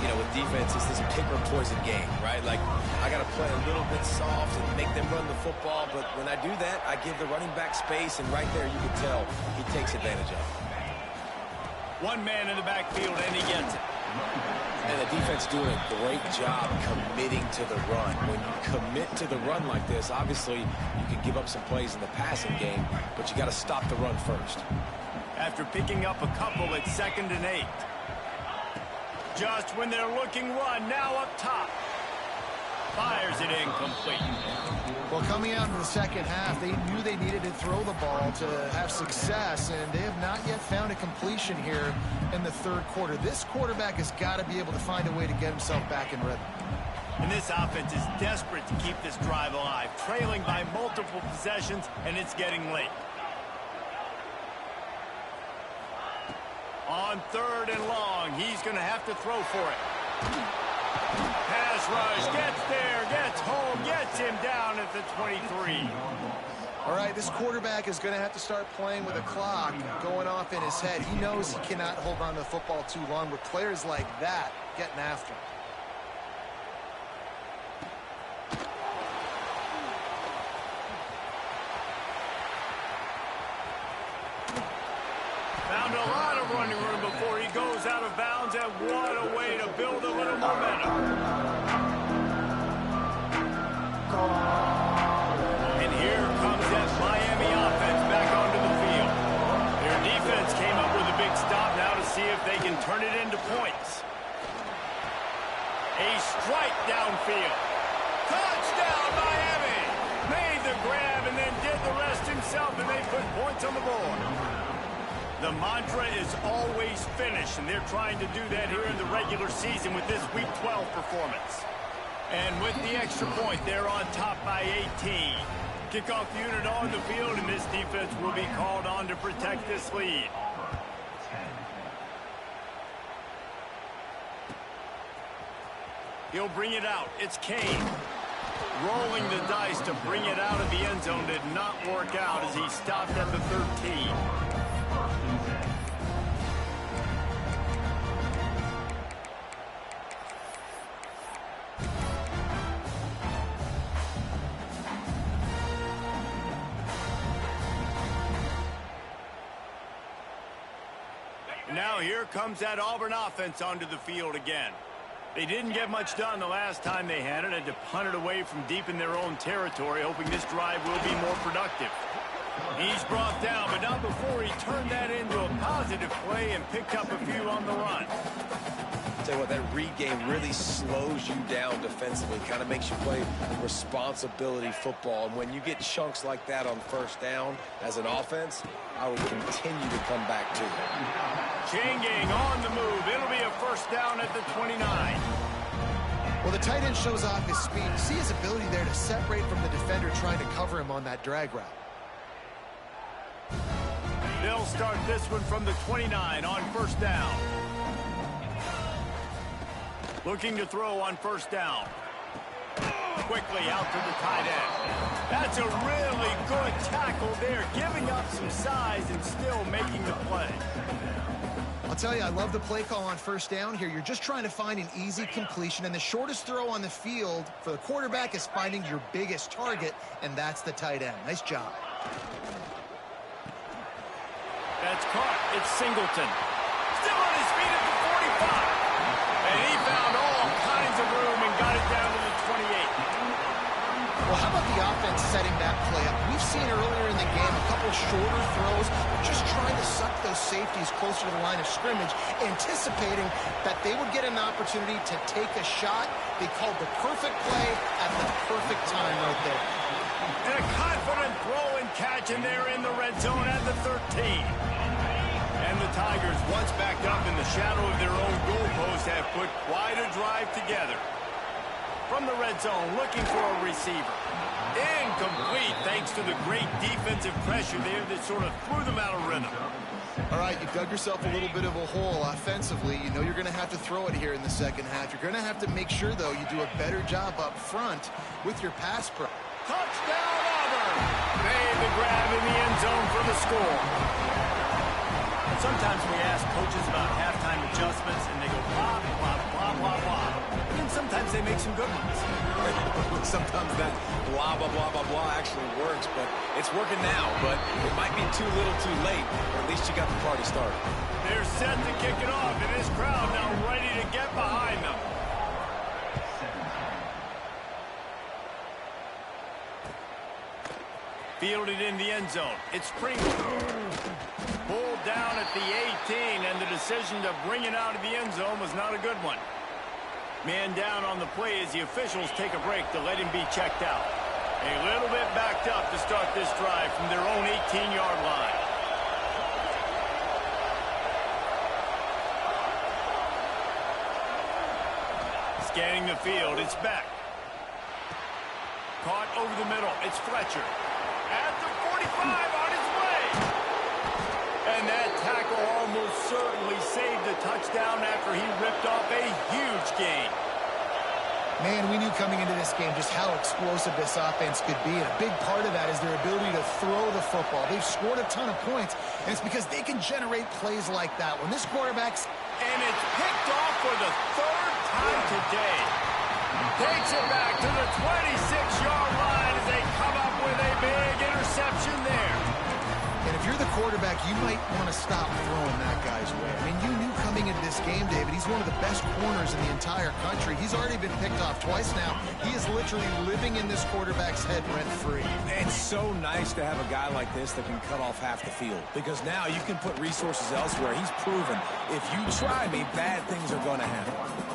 [SPEAKER 2] You know, with defense, it's this pick or poison game, right? Like, I got to play a little bit soft and make them run the football, but when I do that, I give the running back space, and right there you can tell he takes advantage of it.
[SPEAKER 1] One man in the backfield, and he gets it.
[SPEAKER 2] And the defense doing a great job committing to the run. When you commit to the run like this, obviously you can give up some plays in the passing game, but you got to stop the run first.
[SPEAKER 1] After picking up a couple at 2nd and 8. Just when they're looking run, now up top. Fires it incomplete.
[SPEAKER 3] Well, coming out in the second half, they knew they needed to throw the ball to have success, and they have not yet found a completion here in the third quarter. This quarterback has got to be able to find a way to get himself back in rhythm.
[SPEAKER 1] And this offense is desperate to keep this drive alive, trailing by multiple possessions, and it's getting late. On 3rd and long, he's going to have to throw for it. Pass rush, gets there, gets home, gets him down at the 23.
[SPEAKER 3] All right, this quarterback is going to have to start playing with a clock going off in his head. He knows he cannot hold on to the football too long with players like that getting after him.
[SPEAKER 1] Found a lot of running room before he goes out of bounds, and what a way to build a little momentum. And here comes that Miami offense back onto the field. Their defense came up with a big stop now to see if they can turn it into points. A strike downfield. Touchdown, Miami! Made the grab and then did the rest himself, and they put points on the board. The mantra is always finish, and they're trying to do that here in the regular season with this Week 12 performance. And with the extra point, they're on top by 18. Kickoff unit on the field, and this defense will be called on to protect this lead. He'll bring it out. It's Kane. Rolling the dice to bring it out of the end zone did not work out as he stopped at the 13. Now here comes that Auburn offense onto the field again. They didn't get much done the last time they had to punt it away from deep in their own territory, hoping this drive will be more productive. He's brought down, but not before he turned that into a positive play and picked up a few on the run.
[SPEAKER 2] Tell you what, that read game really slows you down defensively, kind of makes you play responsibility football. And when you get chunks like that on first down as an offense, I would continue to come back to it.
[SPEAKER 1] Chain gang on the move. It'll be a first down at the 29.
[SPEAKER 3] Well, the tight end shows off his speed. You see his ability there to separate from the defender trying to cover him on that drag route.
[SPEAKER 1] They'll start this one from the 29 on first down. Looking to throw on first down. quickly out to the tight end. That's a really good tackle there, giving up some size and still making the play.
[SPEAKER 3] I'll tell you, I love the play call on first down here. You're just trying to find an easy completion, and the shortest throw on the field for the quarterback is finding your biggest target, and that's the tight end. Nice job.
[SPEAKER 1] That's caught. It's Singleton. Still on his feet at the 45. And he found all kinds of room and got it down to the 28.
[SPEAKER 3] Well, how about the offense setting that play up? We've seen earlier in the game a couple shorter throws, just trying to suck those safeties closer to the line of scrimmage, anticipating that they would get an opportunity to take a shot. They called the perfect play at the perfect time right there.
[SPEAKER 1] And a confident throw and catch, and they're in the red zone at the 13. And the Tigers, once backed up in the shadow of their own goalpost, have put quite a drive together. From the red zone, looking for a receiver. Incomplete, thanks to the great defensive pressure there that sort of threw them out of rhythm.
[SPEAKER 3] All right, you dug yourself a little bit of a hole offensively. You know you're going to have to throw it here in the second half. You're going to have to make sure, though, you do a better job up front with your pass pro.
[SPEAKER 1] Touchdown, Auburn! Made the grab in the end zone for the score. Sometimes we ask coaches about halftime adjustments, and they go blah, blah, blah, blah, blah. And sometimes they make some good ones.
[SPEAKER 2] Sometimes that blah, blah, blah, blah, blah actually works, but it's working now. But it might be too little too late, or at least you got the party started.
[SPEAKER 1] They're set to kick it off, and this crowd now ready to get behind them. Fielded in the end zone. It's Pringle. Pulled down at the 18, and the decision to bring it out of the end zone was not a good one. Man down on the play as the officials take a break to let him be checked out. A little bit backed up to start this drive from their own 18-yard line. Scanning the field, it's back. Caught over the middle, it's Fletcher. At the 45, on his way. And that tackle almost certainly saved the touchdown after he ripped off a huge gain.
[SPEAKER 3] Man, we knew coming into this game just how explosive this offense could be, and a big part of that is their ability to throw the football. They've scored a ton of points, and it's because they can generate plays like that. When this quarterback's...
[SPEAKER 1] And it's picked off for the third time today. Takes it back to the 26-yard line as they come up with a big interception there.
[SPEAKER 3] And if you're the quarterback, you might want to stop throwing that guy's way. I mean, you knew coming into this game, David, he's one of the best corners in the entire country. He's already been picked off twice now. He is literally living in this quarterback's head rent-free.
[SPEAKER 2] It's so nice to have a guy like this that can cut off half the field, because now you can put resources elsewhere. He's proven if you try me, bad things are going to happen.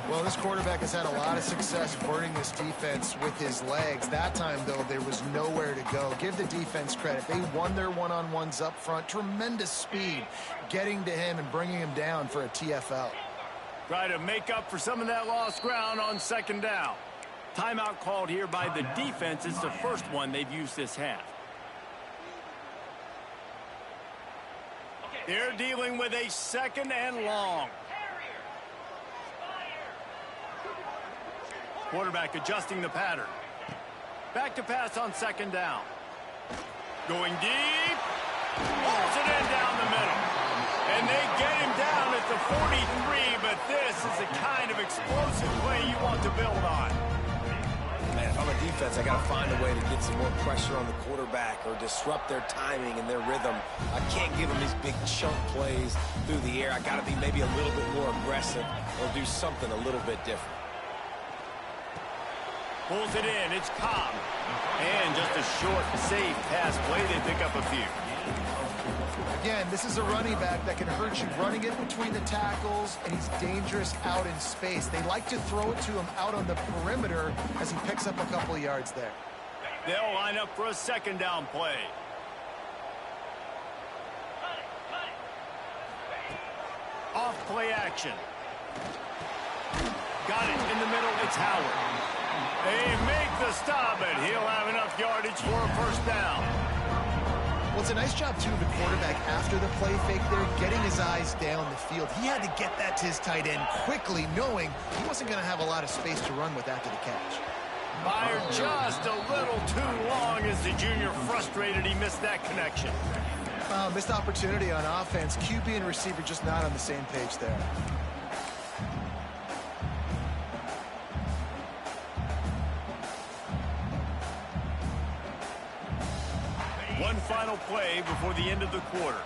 [SPEAKER 3] Well, this quarterback has had a lot of success burning this defense with his legs. That time, though, there was nowhere to go. Give the defense credit. They won their one-on-ones up front. Tremendous speed getting to him and bringing him down for a TFL.
[SPEAKER 1] Try to make up for some of that lost ground on second down. Timeout called here by the defense. It's the first one they've used this half. They're dealing with a second and long. Quarterback adjusting the pattern. Back to pass on second down. Going deep. Pulls it in down the middle. And they get him down at the 43, but this is the kind of explosive play you want to build on.
[SPEAKER 2] Man, if I'm a defense, I got to find a way to get some more pressure on the quarterback or disrupt their timing and their rhythm. I can't give them these big chunk plays through the air. I got to be maybe a little bit more aggressive or do something a little bit different.
[SPEAKER 1] Pulls it in. It's Cobb. And just a short, safe pass play. They pick up a few.
[SPEAKER 3] Again, this is a running back that can hurt you running it between the tackles, and he's dangerous out in space. They like to throw it to him out on the perimeter as he picks up a couple of yards there.
[SPEAKER 1] They'll line up for a second down play. Off play action. Got it in the middle. It's Howard. They make the stop, and he'll have enough yardage for a first down.
[SPEAKER 3] Well, it's a nice job, too, of the quarterback after the play fake there, getting his eyes down the field. He had to get that to his tight end quickly, knowing he wasn't going to have a lot of space to run with after the catch.
[SPEAKER 1] Fired just a little too long as the junior frustrated he missed that connection.
[SPEAKER 3] Missed opportunity on offense. QB and receiver just not on the same page there.
[SPEAKER 1] One final play before the end of the quarter.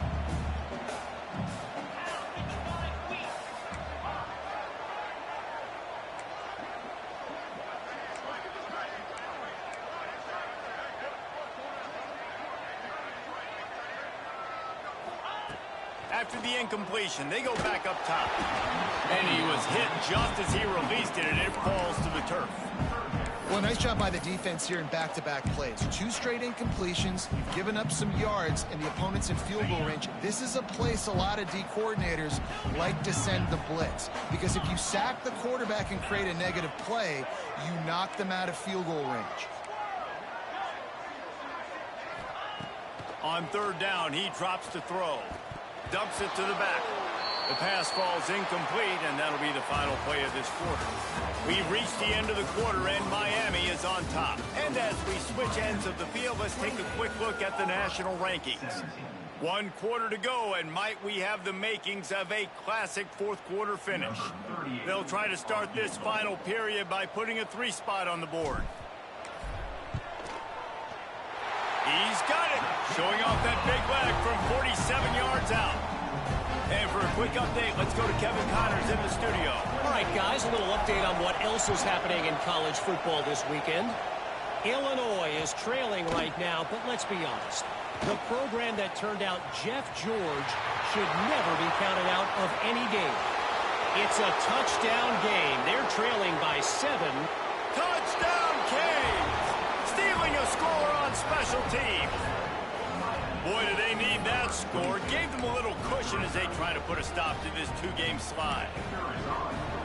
[SPEAKER 1] After the incompletion, they go back up top. And he was hit just as he released it, and it falls to the turf.
[SPEAKER 3] Well, nice job by the defense here in back-to-back plays. 2 straight incompletions. You've given up some yards, and the opponent's in field goal range. This is a place a lot of D coordinators like to send the blitz. Because if you sack the quarterback and create a negative play, you knock them out of field goal range.
[SPEAKER 1] On third down, he drops to throw. Dumps it to the back. The pass falls incomplete, and that'll be the final play of this quarter. We've reached the end of the quarter, and Miami is on top. And as we switch ends of the field, let's take a quick look at the national rankings. 1 quarter to go, and might we have the makings of a classic fourth quarter finish. They'll try to start this final period by putting a 3 spot on the board. He's got it, showing off that big leg from 47 yards out. And for a quick update, let's go to Kevin Connors in the studio.
[SPEAKER 4] All right, guys, a little update on what else is happening in college football this weekend. Illinois is trailing right now, but let's be honest. The program that turned out Jeff George should never be counted out of any game. It's a touchdown game. They're trailing by 7.
[SPEAKER 1] Touchdown, Canes! Stealing a score on special teams. Boy, do they need that score. Gave them a little cushion as they try to put a stop to this 2-game slide.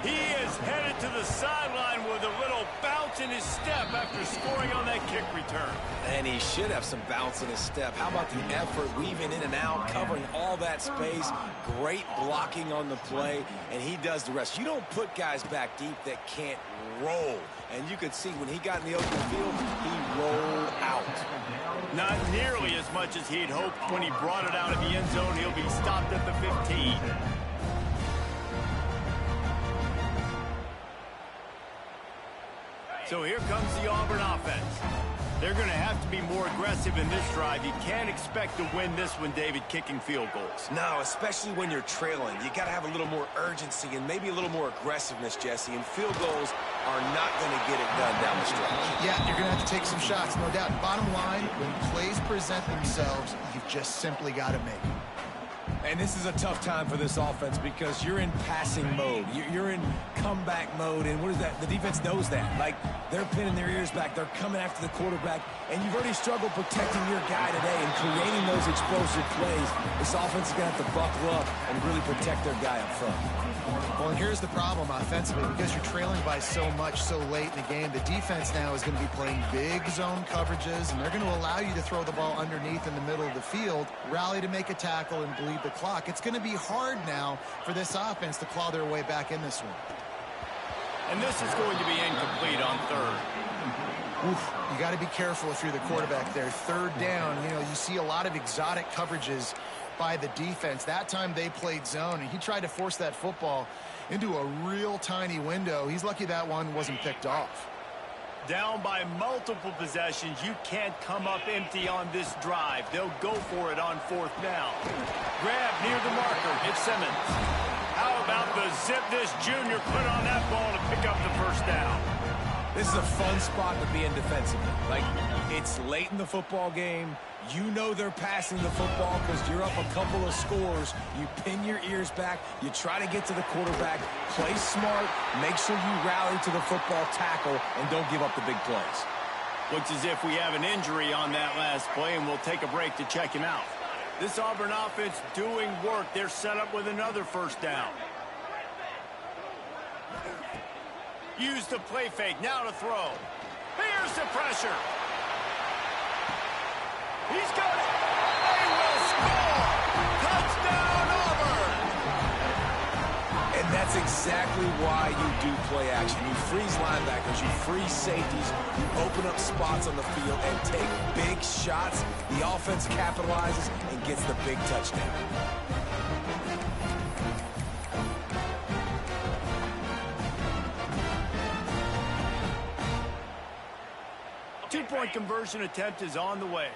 [SPEAKER 1] He is headed to the sideline with a little bounce in his step after scoring on that kick return.
[SPEAKER 2] And he should have some bounce in his step. How about the effort, weaving in and out, covering all that space, great blocking on the play, and he does the rest. You don't put guys back deep that can't roll. And you could see when he got in the open field, he rolled out.
[SPEAKER 1] Not nearly as much as he'd hoped when he brought it out of the end zone. He'll be stopped at the 15. So here comes the Auburn offense. They're going to have to be more aggressive in this drive. You can't expect to win this one, David, kicking field goals.
[SPEAKER 2] No, especially when you're trailing. You got to have a little more urgency and maybe a little more aggressiveness, Jesse. And field goals are not going to get it done down the stretch.
[SPEAKER 3] Yeah, you're going to have to take some shots, no doubt. Bottom line, when plays present themselves, you've just simply got to make them.
[SPEAKER 2] And this is a tough time for this offense because you're in passing mode. You're in comeback mode, and what is that? The defense knows that. Like, they're pinning their ears back. They're coming after the quarterback, and you've already struggled protecting your guy today and creating those explosive plays. This offense is going to have to buckle up and really protect their guy up front.
[SPEAKER 3] Well, and here's the problem offensively. Because you're trailing by so much so late in the game, the defense now is going to be playing big zone coverages, and they're going to allow you to throw the ball underneath in the middle of the field, rally to make a tackle, and bleed the clock. It's going to be hard now for this offense to claw their way back in this one.
[SPEAKER 1] And this is going to be incomplete on third.
[SPEAKER 3] Oof, you got to be careful if you're the quarterback there. Third down, you know, you see a lot of exotic coverages by the defense. That time they played zone, and he tried to force that football into a real tiny window. He's lucky that one wasn't picked off.
[SPEAKER 1] Down by multiple possessions, you can't come up empty on this drive. They'll go for it on fourth down. Grab near the marker. It's Simmons. How about the zip this junior put on that ball to pick up the first down?
[SPEAKER 2] This is a fun spot to be in defensively. Like, it's late in the football game. You know they're passing the football because you're up a couple of scores. You pin your ears back. You try to get to the quarterback. Play smart. Make sure you rally to the football tackle and don't give up the big plays.
[SPEAKER 1] Looks as if we have an injury on that last play, and we'll take a break to check him out. This Auburn offense doing work. They're set up with another first down. Use the play fake. Now to throw. Here's the pressure. He's got it. They will score. Touchdown, Auburn.
[SPEAKER 2] And that's exactly why you do play action. You freeze linebackers, you freeze safeties, you open up spots on the field and take big shots. The offense capitalizes and gets the big touchdown.
[SPEAKER 1] Two-point conversion attempt is on the way.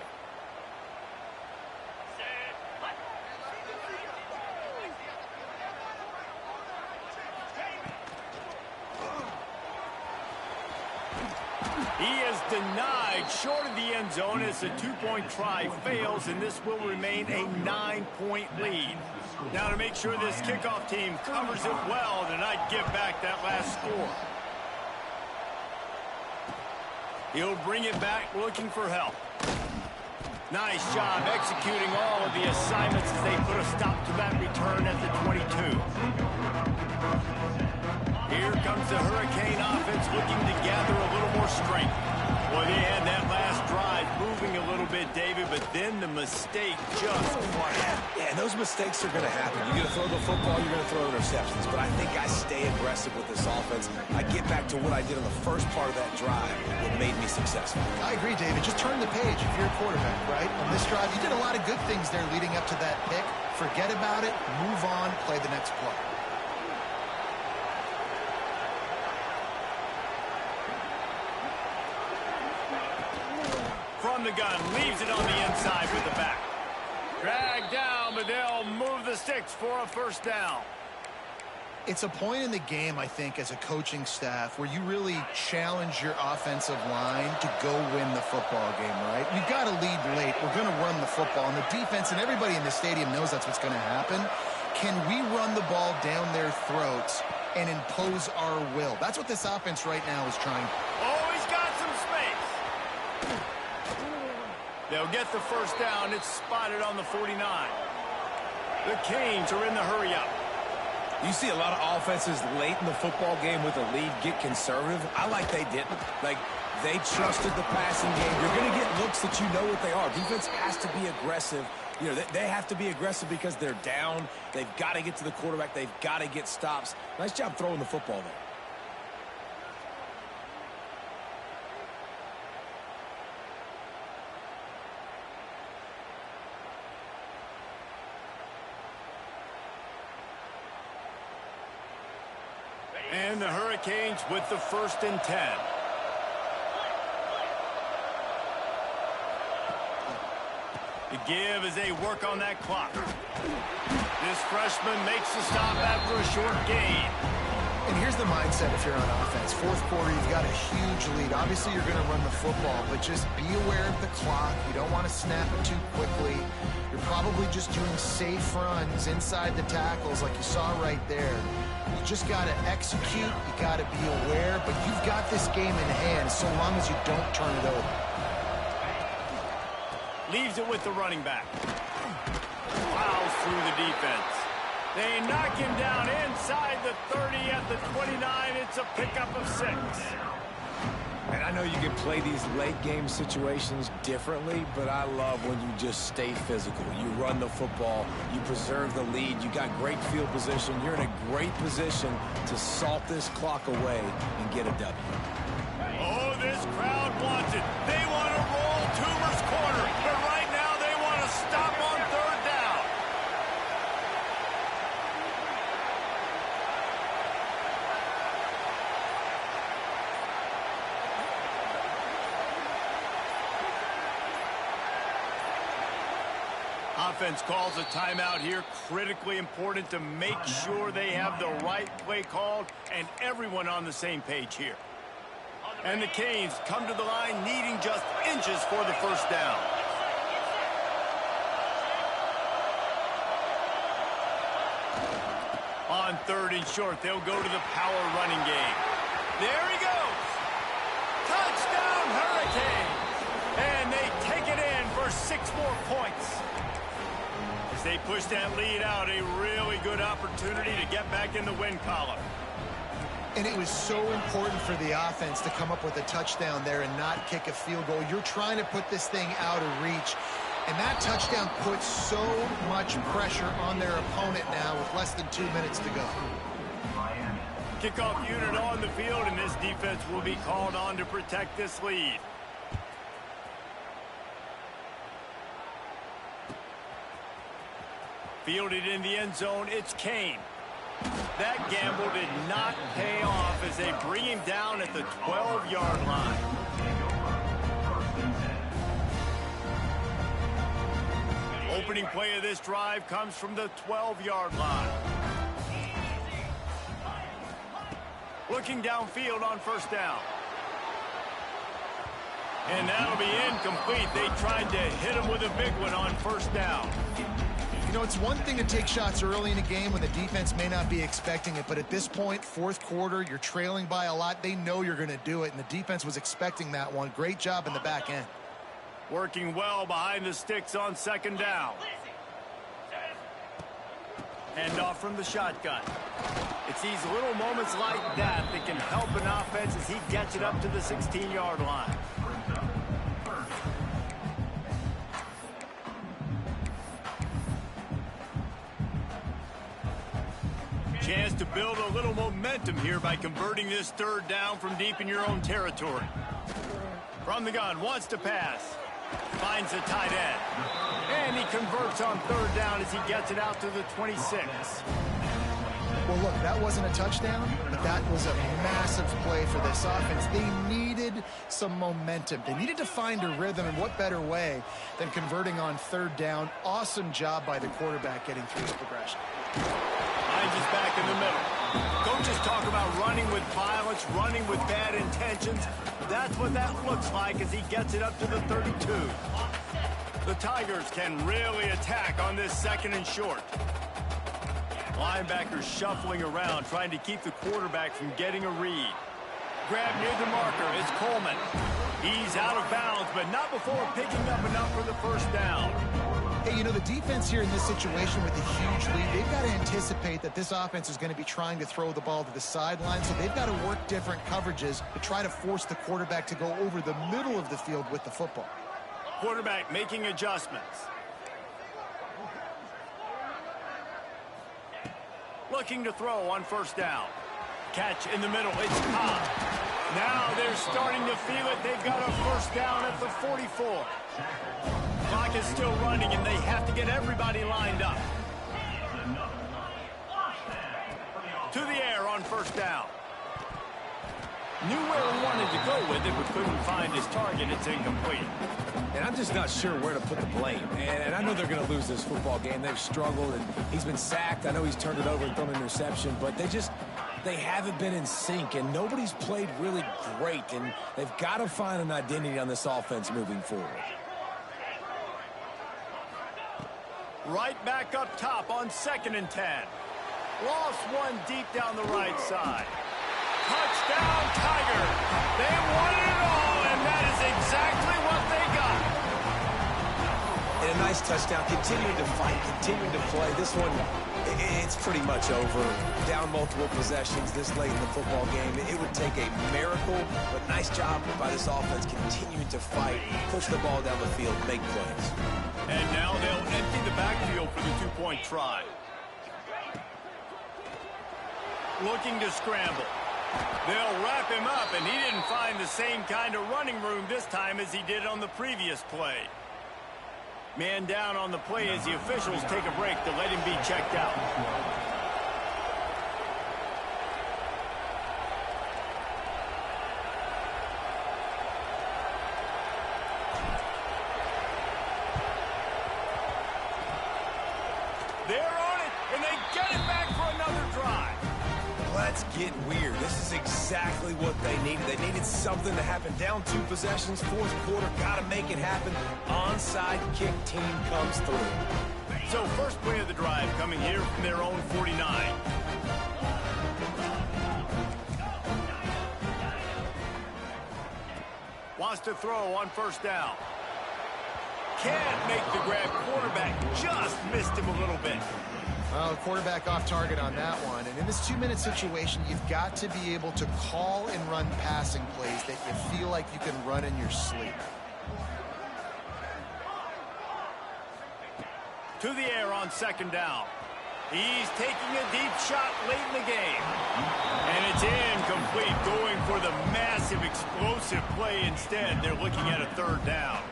[SPEAKER 1] He is denied short of the end zone as the two-point try fails, and this will remain a 9-point lead. Now to make sure this kickoff team covers it well to not give back that last score. He'll bring it back looking for help. Nice job executing all of the assignments as they put a stop to that return at the 22. Here comes the Hurricane offense looking to gather a little more strength. Boy, they had that last drive moving a little bit, David, but then the mistake just flashed.
[SPEAKER 2] Yeah, and those mistakes are going to happen. You're going to throw the football, you're going to throw interceptions. But I think I stay aggressive with this offense. I get back to what I did on the first part of that drive, what made me successful.
[SPEAKER 3] I agree, David. Just turn the page if you're a quarterback, right? On this drive, you did a lot of good things there leading up to that pick. Forget about it, move on, play the next play.
[SPEAKER 1] From the gun, leaves it on the inside with the back. Dragged down, but they'll move the sticks for a first down.
[SPEAKER 3] It's a point in the game, I think, as a coaching staff where you really challenge your offensive line to go win the football game, right? You've got to lead late. We're going to run the football. And the defense and everybody in the stadium knows that's what's going to happen. Can we run the ball down their throats and impose our will? That's what this offense right now is trying.
[SPEAKER 1] Oh, he's got some space. They'll get the first down. It's spotted on the 49. The Canes are in the hurry-up.
[SPEAKER 2] You see a lot of offenses late in the football game with a lead get conservative. I like they didn't. Like, they trusted the passing game. You're going to get looks that you know what they are. Defense has to be aggressive. You know, they have to be aggressive because they're down. They've got to get to the quarterback. They've got to get stops. Nice job throwing the football there.
[SPEAKER 1] And the Hurricanes with the 1st and 10. The give as they work on that clock. This freshman makes the stop after a short gain.
[SPEAKER 3] And here's the mindset if you're on offense. Fourth quarter, you've got a huge lead. Obviously, you're going to run the football, but just be aware of the clock. You don't want to snap it too quickly. You're probably just doing safe runs inside the tackles like you saw right there. You just got to execute. You got to be aware, but you've got this game in hand so long as you don't turn it over.
[SPEAKER 1] Leaves it with the running back. Plows through the defense. They knock him down inside the 30 at the 29. It's a pickup of 6.
[SPEAKER 2] And I know you can play these late game situations differently, but I love when you just stay physical. You run the football, you preserve the lead, you got great field position. You're in a great position to salt this clock away and get a W.
[SPEAKER 1] Oh, this crowd wants it. They want to roll Toomer's corner, but right now they want to stop on 3rd down. Offense calls a timeout here. Critically important to make sure they have the right play called and everyone on the same page here. And the Canes come to the line needing just inches for the first down. On 3rd and short, they'll go to the power running game. There he goes. Touchdown, Hurricanes. And they take it in for 6 more points. As they push that lead out, a really good opportunity to get back in the win column.
[SPEAKER 3] And it was so important for the offense to come up with a touchdown there and not kick a field goal. You're trying to put this thing out of reach. And that touchdown puts so much pressure on their opponent now with less than 2 minutes to go.
[SPEAKER 1] Kickoff unit on the field, and this defense will be called on to protect this lead. Fielded in the end zone, it's Kane. That gamble did not pay off as they bring him down at the 12-yard line. Opening play of this drive comes from the 12-yard line. Looking downfield on first down. And that'll be incomplete. They tried to hit him with a big one on first down.
[SPEAKER 3] You know, it's one thing to take shots early in a game when the defense may not be expecting it, but at this point, fourth quarter, you're trailing by a lot. They know you're going to do it, and the defense was expecting that one. Great job in the back end.
[SPEAKER 1] Working well behind the sticks on second down. Hand off from the shotgun. It's these little moments like that that can help an offense as he gets it up to the 16-yard line. Chance to build a little momentum here by converting this third down from deep in your own territory. From the gun, wants to pass. Finds a tight end. And he converts on third down as he gets it out to the 26.
[SPEAKER 3] Well, look, that wasn't a touchdown, but that was a massive play for this offense. They needed some momentum. They needed to find a rhythm, and what better way than converting on third down. Awesome job by the quarterback getting through the progression.
[SPEAKER 1] Hines is back in the middle. Coaches talk about running with violence, running with bad intentions. That's what that looks like as he gets it up to the 32. The Tigers can really attack on this second and short. Linebackers shuffling around, trying to keep the quarterback from getting a read. Grab near the marker, it's Coleman. He's out of bounds, but not before picking up enough for the first down.
[SPEAKER 3] Hey, you know, the defense here in this situation with a huge lead, they've got to anticipate that this offense is going to be trying to throw the ball to the sideline, so they've got to work different coverages to try to force the quarterback to go over the middle of the field with the football.
[SPEAKER 1] Quarterback making adjustments. Looking to throw on first down. Catch in the middle, it's Ncaa. Now they're starting to feel it. They've got a first down at the 44. Clock is still running, and they have to get everybody lined up. To the air on first down. Knew where he wanted to go with it, but couldn't find his target. It's incomplete.
[SPEAKER 2] And I'm just not sure where to put the blame. And I know they're going to lose this football game. They've struggled, and he's been sacked. I know he's turned it over and thrown an interception, but they haven't been in sync, and nobody's played really great, and they've got to find an identity on this offense moving forward.
[SPEAKER 1] Right back up top on 2nd and 10. Lost one deep down the right side. Touchdown, Tigers. They won it all, and that is exactly what they got.
[SPEAKER 2] And a nice touchdown, continuing to fight, continuing to play. This one, it's pretty much over. Down multiple possessions this late in the football game. It would take a miracle, but nice job by this offense continuing to fight, push the ball down the field, make plays.
[SPEAKER 1] And now they'll empty the backfield for the two-point try. Looking to scramble. They'll wrap him up, and he didn't find the same kind of running room this time as he did on the previous play. Man down on the play as the officials take a break to let him be checked out. They're on it, and they get it back for another drive.
[SPEAKER 2] Let's get weird. This is exactly what they needed. They needed something to happen. Down 2 possessions, fourth quarter, got to make it happen. Onside kick team comes through.
[SPEAKER 1] So first play of the drive coming here from their own 49. Wants to throw on first down. Can't make the grab. Quarterback just missed him a little bit.
[SPEAKER 3] Well, the quarterback off target on that one. And in this 2-minute situation, you've got to be able to call and run passing plays that you feel like you can run in your sleep.
[SPEAKER 1] To the air on 2nd down. He's taking a deep shot late in the game. And it's incomplete, going for the massive explosive play instead. They're looking at a third down.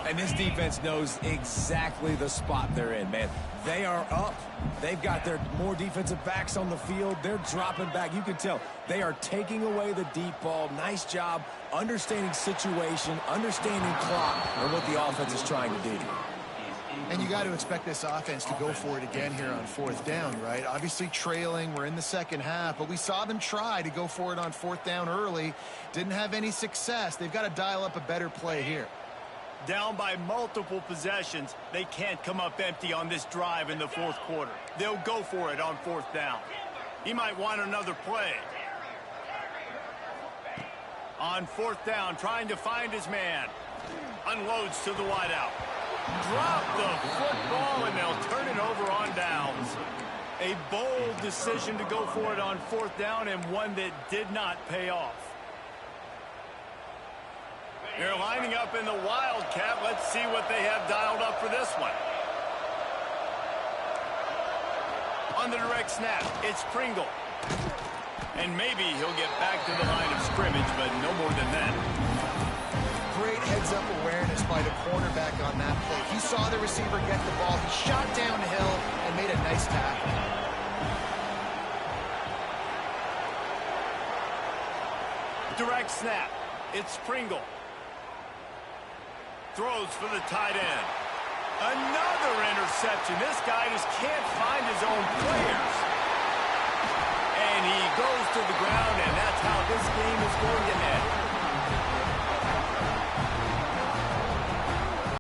[SPEAKER 2] And this defense knows exactly the spot they're in, man. They are up. They've got their more defensive backs on the field. They're dropping back. You can tell they are taking away the deep ball. Nice job understanding situation, understanding clock, and what the offense is trying to do.
[SPEAKER 3] And you got to expect this offense to go for it again here on fourth down, right? Obviously trailing, we're in the second half, but we saw them try to go for it on fourth down early. Didn't have any success. They've got to dial up a better play here.
[SPEAKER 1] Down by multiple possessions, they can't come up empty on this drive in the fourth quarter. They'll go for it on fourth down. He might want another play. On fourth down, trying to find his man. Unloads to the wideout. Drop the football, and they'll turn it over on downs. A bold decision to go for it on fourth down, and one that did not pay off. They're lining up in the Wildcat. Let's see what they have dialed up for this one. On the direct snap, it's Pringle. And maybe he'll get back to the line of scrimmage, but no more than that.
[SPEAKER 3] Great heads-up awareness by the cornerback on that play. He saw the receiver get the ball. He shot downhill and made a nice tackle.
[SPEAKER 1] Direct snap. It's Pringle. Throws for the tight end. Another interception. This guy just can't find his own players.